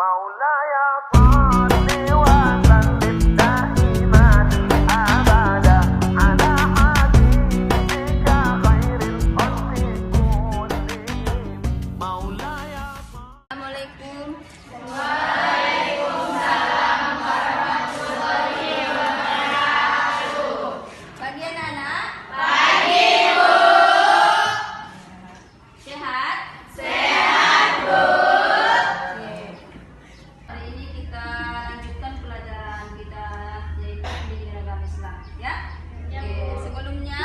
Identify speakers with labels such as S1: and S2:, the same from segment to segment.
S1: مولاي صل وسلم دائما ابدا على حبيبك خير الخلق كلهم مولاي
S2: Assalamualaikum. Pagi anak-anak. Pagi Bu. Sehat? Sehat Bu. Oke. Hari ini kita lanjutkan pelajaran kita yaitu pendidikan agama Islam, ya? Oke. Sebelumnya,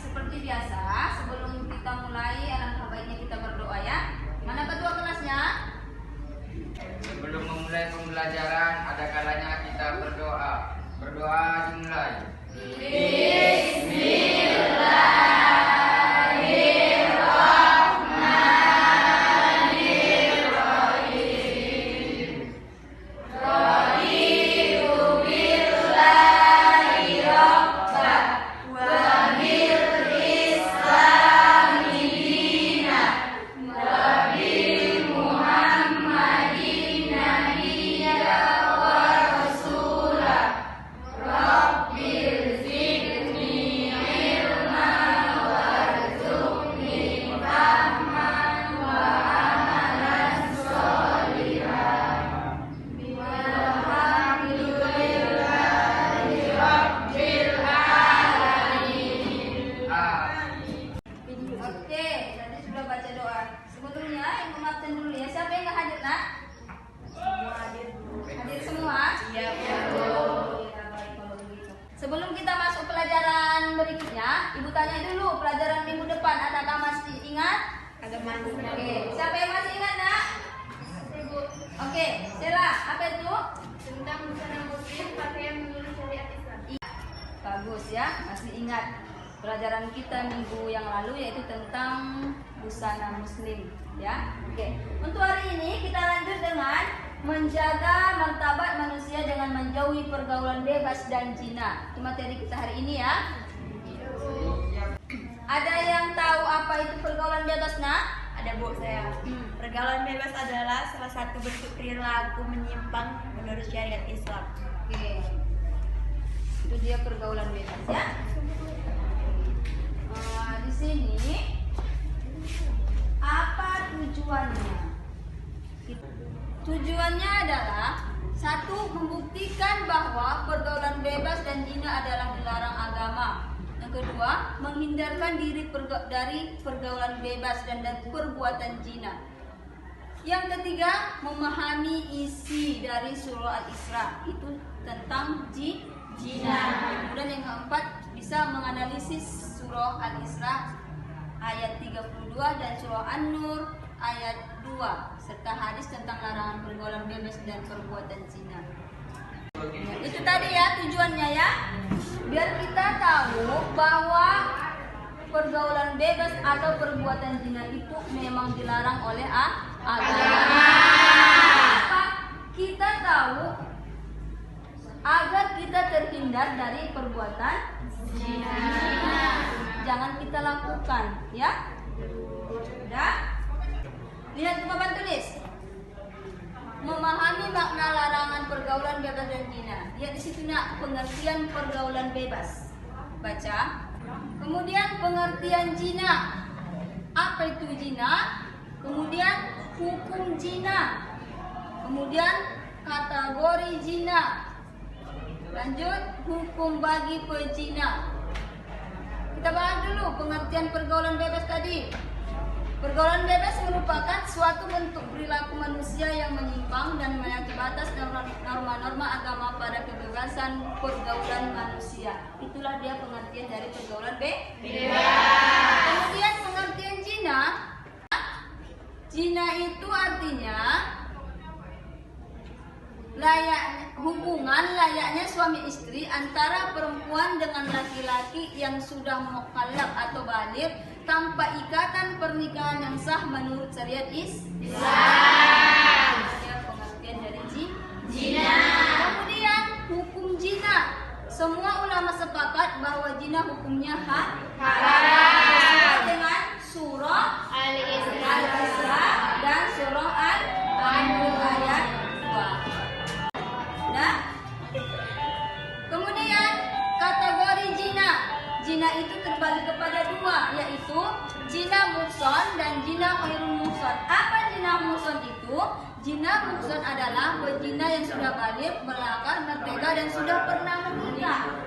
S2: seperti biasa, sebelum kita mulai, alangkah baiknya kita berdoa ya. Mana ketua kelasnya?
S3: Sebelum memulai pembelajaran, ada kalanya kita berdoa. Berdoa dimulai.
S2: Oke, tadi sudah baca doa. Sebelumnya ibu maafkan dulu ya. Siapa yang nggak hadir nak? Semua hadir. Hadir semua? Iya Bu. Ya, baik kalau begitu. Sebelum kita masuk pelajaran berikutnya, ibu tanya dulu pelajaran minggu depan adakah masih ingat? Ada masih. Oke, siapa yang masih ingat nak? Ibu. Oke, Sela, apa itu?
S4: Tentang busana muslim pakaian menurut syariat Islam.
S2: Bagus ya, masih ingat pelajaran kita minggu yang lalu yaitu tentang busana muslim ya. Oke, untuk hari ini kita lanjut dengan menjaga martabat manusia dengan menjauhi pergaulan bebas dan zina. Itu materi kita hari ini ya. Ada yang tahu apa itu pergaulan bebas nak?
S4: Ada Bu saya. Pergaulan bebas adalah salah satu bentuk perilaku menyimpang menurut syariat Islam.
S2: Oke, itu dia pergaulan bebas ya. Di sini apa tujuannya? Tujuannya adalah satu, membuktikan bahwa pergaulan bebas dan zina adalah dilarang agama. Yang kedua, menghindarkan diri dari pergaulan bebas dan dari perbuatan zina. Yang ketiga, memahami isi dari surah Al-Isra itu tentang zina. Kemudian yang keempat, bisa menganalisis surah Al-Isra ayat 32 dan surah An-Nur ayat 2 serta hadis tentang larangan pergaulan bebas dan perbuatan zina. Itu tadi ya tujuannya ya. Biar kita tahu bahwa pergaulan bebas atau perbuatan zina itu memang dilarang oleh agama. Apa? Kita tahu agar kita terhindar dari perbuatan zina. Jangan kita lakukan, ya. Sudah? Lihat di papan tulis. Memahami makna larangan pergaulan bebas dan zina. Lihat di situ nak pengertian pergaulan bebas. Baca. Kemudian pengertian zina. Apa itu zina? Kemudian hukum zina. Kemudian kategori zina. Lanjut, hukum bagi pezina. Kita bahas dulu pengertian pergaulan bebas tadi. Pergaulan bebas merupakan suatu bentuk perilaku manusia yang menyimpang dan melewati batas norma-norma agama pada kebebasan pergaulan manusia. Itulah dia pengertian dari pergaulan bebas. Kemudian pengertian zina. Zina itu artinya hubungan layaknya suami istri antara perempuan dengan laki-laki yang sudah mukallaf atau baligh tanpa ikatan pernikahan yang sah menurut syariat Islam. Ya, pengertian dari zina. Kemudian hukum zina. Semua ulama sepakat bahwa zina hukumnya haram. Sesuai dengan surah Al-Isra dan surah An-Nur. Jina muhsan adalah pejina yang sudah balik, melakar, merdeka dan sudah pernah menikah.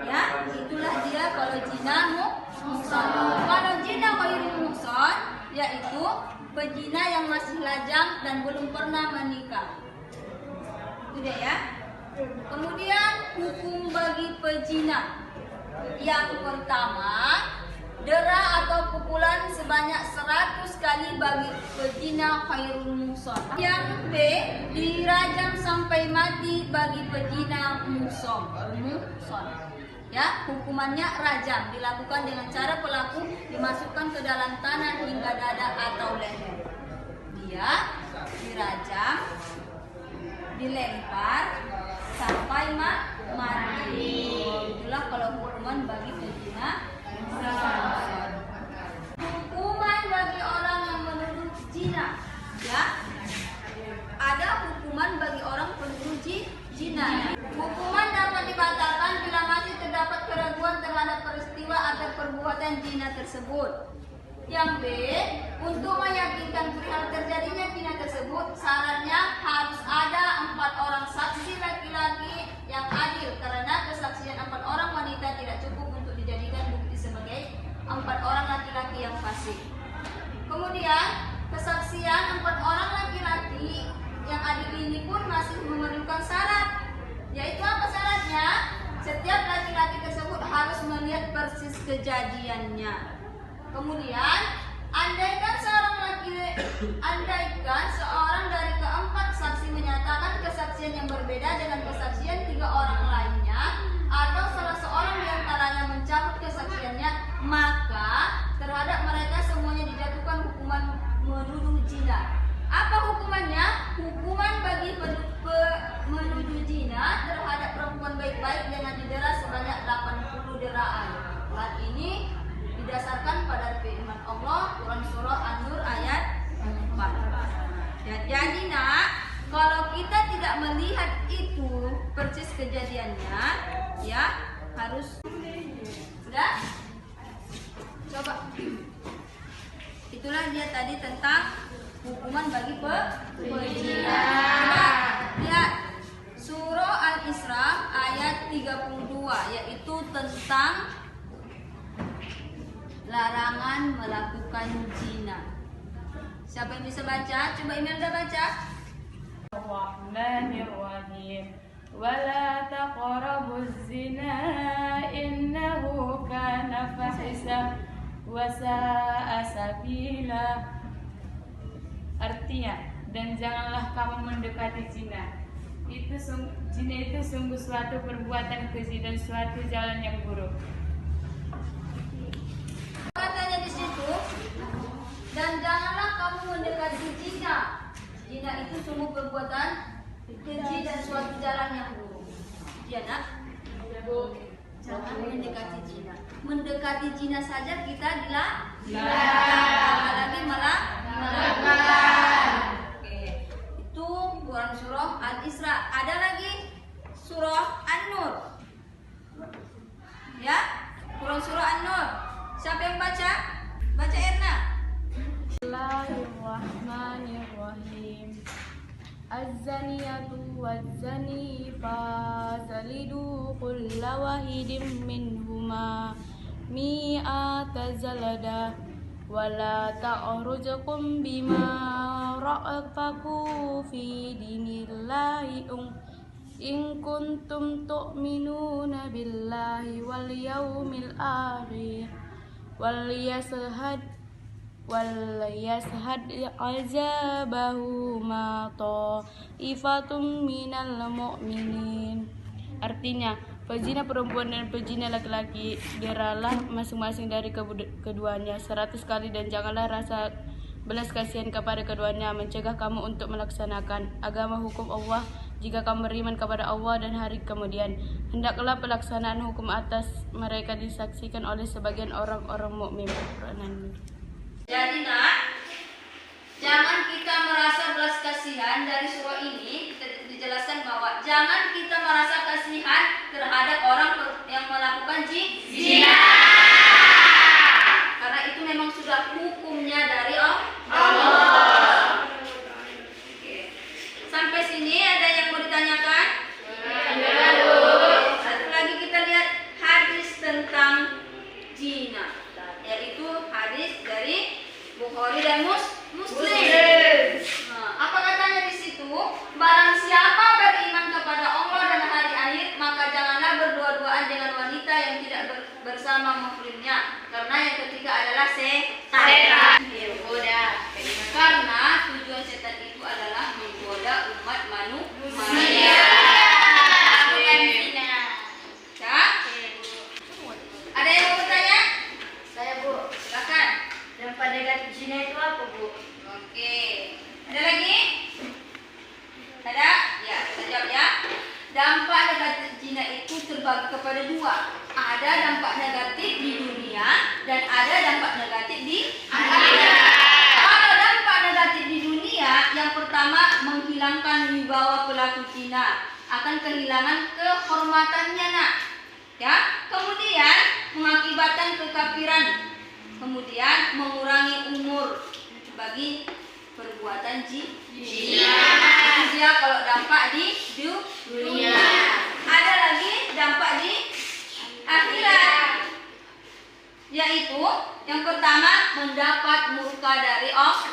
S2: Ya, itulah dia kalau jina muhsan. Kalau jina ghairul muhsan, yaitu pejina yang masih lajang dan belum pernah menikah. Sudah ya. Kemudian hukum bagi pejina. Yang pertama, dera atau pukulan sebanyak 100 kali bagi pejina ghairul muhsan. Yang B, dirajam sampai mati bagi pejina muhsan. Ya, hukumannya rajam, dilakukan dengan cara pelaku dimasukkan ke dalam tanah hingga dada atau leher. Dia dirajam, dilempar sampai mati. Itulah kalau hukuman bagi pejina muhsan. Hukuman bagi orang yang menuduh zina. Ya, ada hukuman bagi orang penuduh zina. Hukuman dapat dibatalkan bila masih terdapat keraguan terhadap peristiwa atau perbuatan zina tersebut. Yang B, untuk meyakinkan perihal terjadinya zina tersebut, syaratnya harus ada 4 orang saksi laki-laki yang adil, karena kesaksian 4 orang wanita tidak cukup untuk dijadikan bukti sebagai 4 orang laki-laki yang fasik. Kemudian, kesaksian 4 orang laki-laki yang adil ini pun masih memerlukan syarat. Yaitu apa syaratnya? Setiap laki-laki tersebut harus melihat persis kejadiannya. Kemudian, andaikan seorang dari keempat saksi menyatakan kesaksian yang berbeda dengan kesaksian 3 orang lainnya, atau salah seorang di antaranya mencabut kesaksiannya, maka terhadap mereka semuanya dijatuhkan hukuman menuduh zina. Apa hukumannya? Hukuman bagi menuduh zina terhadap perempuan baik-baik dengan didera sebanyak 80 deraan. Hal ini didasarkan pada firman Allah Quran surah An-Nur ayat 4. Ya, jadi nak, kalau kita tidak melihat itu persis kejadiannya, ya harus sudah coba. Itulah dia tadi tentang hukuman bagi pezina. Lihat surah Al-Isra ayat 32, yaitu tentang larangan melakukan zina. Siapa yang bisa baca? Coba Imelda baca.
S5: Bismillahirrahmanirrahim. Wala taqrabuz zina innahu kana fahisha wa sa'a sabila. Artinya, dan janganlah kamu mendekati zina. Zina itu sungguh suatu perbuatan keji dan suatu jalan yang buruk.
S2: Katanya di situ, dan janganlah kamu mendekati zina. Zina itu sungguh perbuatan keji dan suatu jalan yang buruk. Ya nak? Jangan mendekati zina. Mendekati zina saja kita dilarang. Apalagi melakukan. Oke. Itu Quran surah Al-Isra. Ada lagi surah An-Nur. Ya? Quran surah An-Nur. Siapa yang baca? Baca Erna.
S5: Bismillahirrahmanirrahim. Az-zaniyatu waz-zani fajlidu kulla wahidin minhuma mi'ata zalada wala ta'rujukum bima ra'afaku fi dinillahi in kuntum tu'minuna billahi wal yawmil akhir wal yashhad azabahu ma ta'ifatum minal mu'minin. Artinya, pezina perempuan dan pezina laki-laki deralah masing-masing dari keduanya 100 kali, dan janganlah rasa belas kasihan kepada keduanya mencegah kamu untuk melaksanakan agama hukum Allah jika kamu beriman kepada Allah dan hari kemudian. Hendaklah pelaksanaan hukum atas mereka disaksikan oleh sebagian orang-orang mukmin.
S2: Jadi nak, jangan kita merasa belas kasihan. Dari surah ini kita dijelaskan bahwa jangan kita merasa kasihan terhadap orang yang melakukan zina, karena itu memang sudah hukumnya dari Allah. Oke. ditanyakan? Satu lagi kita lihat hadis tentang zina, yaitu hadis dari Bukhari dan Muslim. Nah, apa katanya di situ? Barang siapa beriman kepada Allah dan hari akhir, maka janganlah berdua-duaan dengan wanita yang tidak bersama mahrimnya, karena yang ketiga adalah setan. Karena tujuan setan itu adalah menggoda umat manusia. Ada yang mau bertanya?
S4: Saya Bu,
S2: Silakan.
S4: dampak negatif zina itu apa Bu?
S2: Oke. Ada lagi? Ada? Ya, kita jawab ya. Dampak negatif zina itu terbagi kepada dua. Ada dampak negatif di dunia dan ada dampak negatif di akhirat. Kalau dampak negatif di dunia, yang pertama menghilangkan wibawa pelaku zina, akan kehilangan kehormatannya, nak. Ya. Kemudian mengakibatkan kekafiran. Kemudian mengurangi umur bagi perbuatan zina. Itu dia kalau dampak di dunia. Ada lagi dampak di akhirat, yaitu yang pertama mendapat murka dari Allah.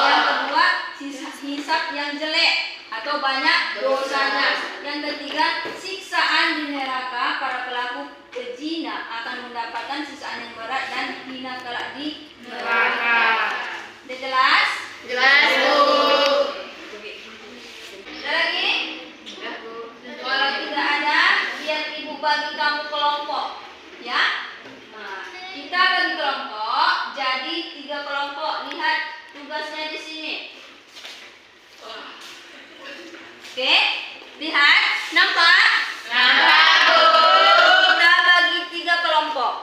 S2: Yang kedua hisab yang jelek atau banyak dosanya. Yang ketiga siksaan di neraka. Para pelaku zina akan mendapatkan siksaan yang berat dan hina kelak di neraka. Sudah jelas?
S5: Jelas, Bu.
S2: Ada lagi? Kalau tidak ada, biar ibu bagi kamu kelompok, ya. Nah, kita bagi kelompok, jadi 3 kelompok. Lihat tugasnya di sini. Oke, lihat, nampak? Kita bagi 3 kelompok.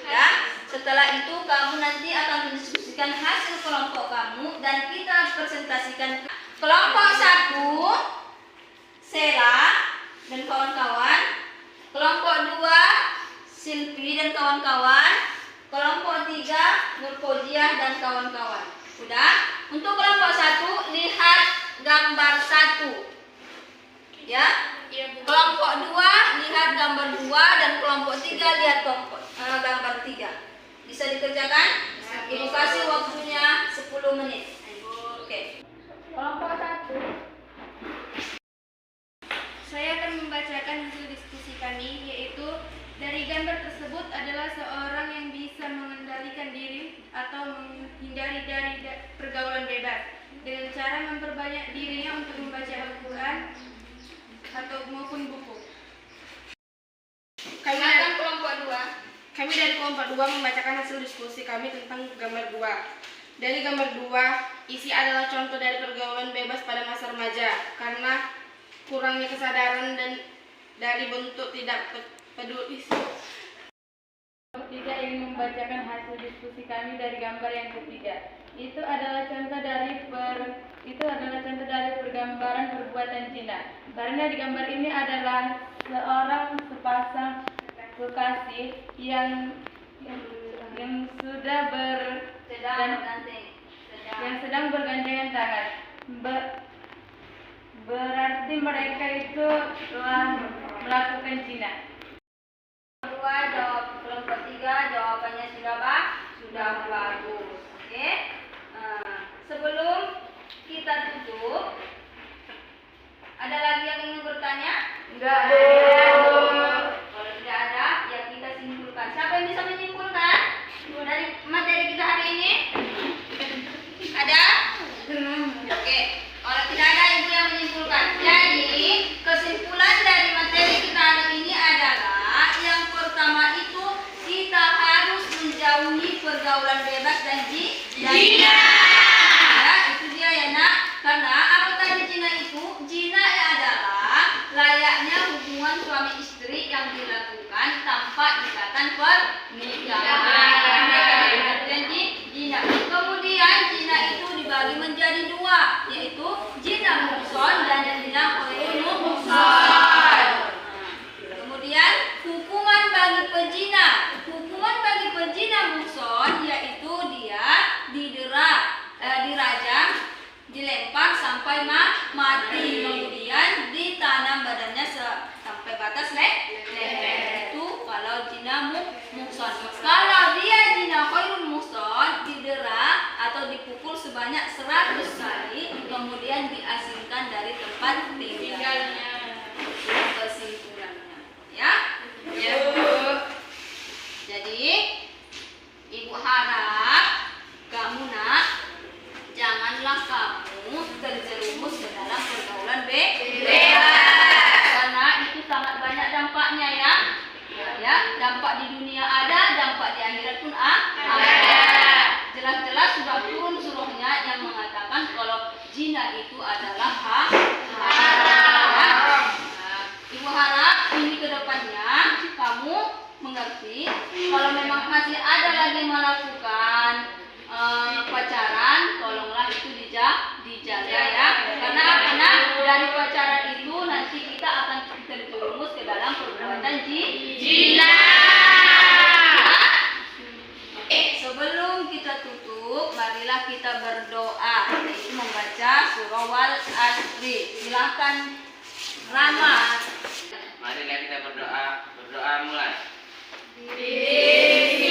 S2: Ya, setelah itu kamu nanti akan mendiskusikan hasil kelompok kamu dan kita presentasikan. Kelompok 1 Sela dan kawan-kawan, kelompok 2 Silvi dan kawan-kawan, kelompok 3 Nurkojiah dan kawan-kawan. Sudah? Untuk kelompok 1 lihat gambar 1. Ya? Kelompok 2 lihat gambar 2 dan kelompok 3 lihat gambar 3. Bisa dikerjakan? Ibu kasih waktunya 10 menit. Oke. Kelompok 1.
S6: Saya akan membacakan hasil diskusi kami, yaitu dari gambar tersebut adalah seorang yang bisa mengendalikan diri atau menghindari dari pergaulan bebas dengan cara memperbanyak dirinya untuk membaca Al-Quran atau maupun buku.
S2: Kami akan kelompok 2.
S6: Kami dari kelompok 2 membacakan hasil diskusi kami tentang gambar 2. Dari gambar 2, isi adalah contoh dari pergaulan bebas pada masa remaja karena kurangnya kesadaran dan dari bentuk tidak peduli. Tidak ingin membacakan hasil diskusi kami dari gambar yang ketiga. Itu adalah contoh dari pergambaran perbuatan zina. Karena di gambar ini adalah sepasang kekasih yang sedang bergandengan tangan. Berarti mereka itu telah melakukan zina.
S2: Kedua jawab kelompok 3 jawabannya sudah bagus. Oke. Sebelum kita tutup, ada lagi yang ingin bertanya?
S5: Enggak,
S2: Bu. Kalau tidak ada, ya kita simpulkan. Siapa yang bisa menyimpulkan dari materi kita hari ini? Ada? Oke. Kalau tidak ada, ibu yang menyimpulkan. Jadi kesimpulan dari materi kita hari ini adalah yang pertama itu kita harus menjauhi pergaulan bebas dan zina. Ya, itu dia ya nak. Karena apa tadi zina itu? Zina adalah layaknya hubungan suami istri yang dilakukan tanpa ikatan pernikahan. Zina. Kemudian zina itu dibagi menjadi 2, yaitu zina muhson dan zina ghairul muhson. Kemudian hukuman bagi pezina. Hukuman bagi pezina muhson yaitu dia dirajam, dilempar sampai mati. Kemudian tanam badannya sampai batas leher. Itu kalau jina muhson. Kalau dia jina khairul muhson, didera atau dipukul sebanyak 100 kali, kemudian diasingkan dari tempat tinggalnya. Kesimpulannya, ya. Ya, Bu. Jadi, Ibu harap kamu nak, janganlah kamu terjerumus ke dalam pergaulan bebas, karena itu sangat banyak dampaknya, ya. Ya, dampak di dunia ada, dampak di akhirat pun ada. Jelas-jelas sudah turun surahnya yang mengatakan kalau zina itu adalah haram. Nah, Ibu harap ini kedepannya kamu mengerti kalau memang masih ada lagi melakukan pacaran, tolonglah itu dijaga, ya. Karena dari pacaran itu nanti kita akan terjerumus ke dalam perbuatan zina. Sebelum kita tutup, marilah kita berdoa, yaitu membaca surah Wal Asri. Silakan Rama.
S3: Marilah kita berdoa. Berdoa mulai.
S2: Bismillah.